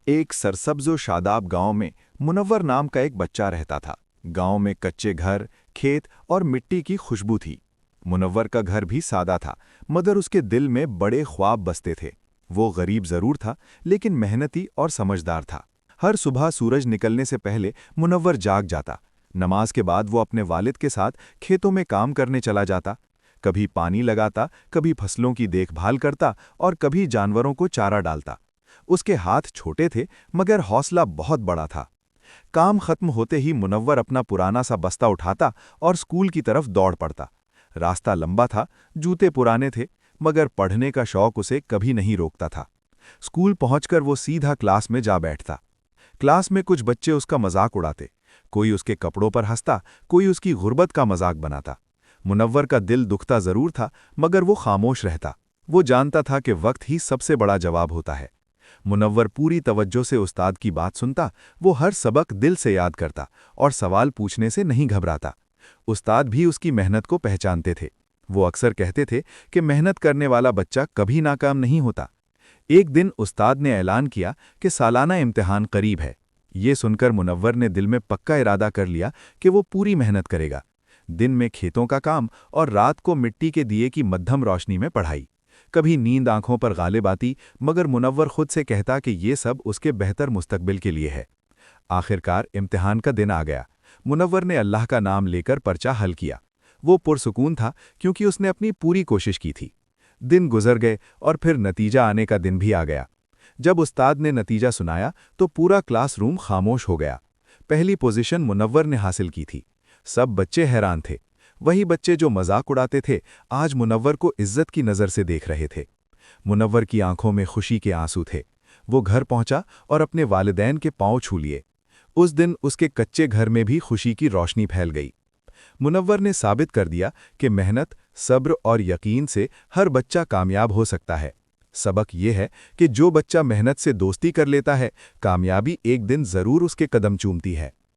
ایک सरसब्ज و शादाब गांव में मुनव्वर नाम का एक बच्चा रहता था। गांव में कच्चे घर, खेत और मिट्टी की खुशबू थी। मुनव्वर का घर भी सादा था, मगर उसके दिल में बड़े ख्वाब बसते थे। वो गरीब जरूर था, लेकिन मेहनती और समझदार था। हर सुबह सूरज निकलने से पहले मुनव्वर जाग जाता। नमाज के बाद वो अपने वालिद के साथ खेतों में काम करने चला जाता। कभी पानी लगाता, कभी फसलों की देखभाल करता और कभी जानवरों को चारा डालता। उसके हाथ छोटे थे, मगर हौसला बहुत बड़ा था। काम खत्म होते ही मुनव्वर अपना पुराना सा बस्ता उठाता और स्कूल की तरफ दौड़ पड़ता। रास्ता लंबा था, जूते पुराने थे, मगर पढ़ने का शौक उसे कभी नहीं रोकता था। स्कूल पहुंचकर वो सीधा क्लास में जा बैठता। क्लास में कुछ बच्चे उसका मजाक उड़ाते, कोई उसके कपड़ों पर हंसता, कोई उसकी गुर्बत का मजाक बनाता। मुनव्वर का दिल दुखता जरूर था, मगर वो खामोश रहता। वो जानता था कि वक्त ही सबसे बड़ा जवाब होता है। मुनव्वर पूरी तवज्जो से उस्ताद की बात सुनता, वो हर सबक दिल से याद करता और सवाल पूछने से नहीं घबराता। उस्ताद भी उसकी मेहनत को पहचानते थे। वो अक्सर कहते थे कि मेहनत करने वाला बच्चा कभी नाकाम नहीं होता। एक दिन उस्ताद ने ऐलान किया कि सालाना इम्तिहान करीब है। ये सुनकर मुनव्वर ने दिल में पक्का इरादा कर लिया कि वो पूरी मेहनत करेगा। दिन में खेतों का काम और रात को मिट्टी के दिए की मध्यम रोशनी में पढ़ाई। कभी नींद आंखों पर गालिब आती, मगर मुनव्वर खुद से कहता कि ये सब उसके बेहतर मुस्तकबिल के लिए है। आखिरकार इम्तिहान का दिन आ गया। मुनव्वर ने अल्लाह का नाम लेकर पर्चा हल किया। वो पुरसुकून था, क्योंकि उसने अपनी पूरी कोशिश की थी। दिन गुजर गए और फिर नतीजा आने का दिन भी आ गया। जब उस्ताद ने नतीजा सुनाया तो पूरा क्लासरूम खामोश हो गया। पहली पोजीशन मुनव्वर ने हासिल की थी। सब बच्चे हैरान थे। वही बच्चे जो मजाक उड़ाते थे, आज मुनव्वर को इज्जत की नज़र से देख रहे थे। मुनव्वर की आंखों में खुशी के आंसू थे। वो घर पहुंचा और अपने वालिदैन के पांव छू लिए। उस दिन उसके कच्चे घर में भी खुशी की रोशनी फैल गई। मुनव्वर ने साबित कर दिया कि मेहनत, सब्र और यकीन से हर बच्चा कामयाब हो सकता है। सबक ये है कि जो बच्चा मेहनत से दोस्ती कर लेता है, कामयाबी एक दिन ज़रूर उसके कदम चूमती है।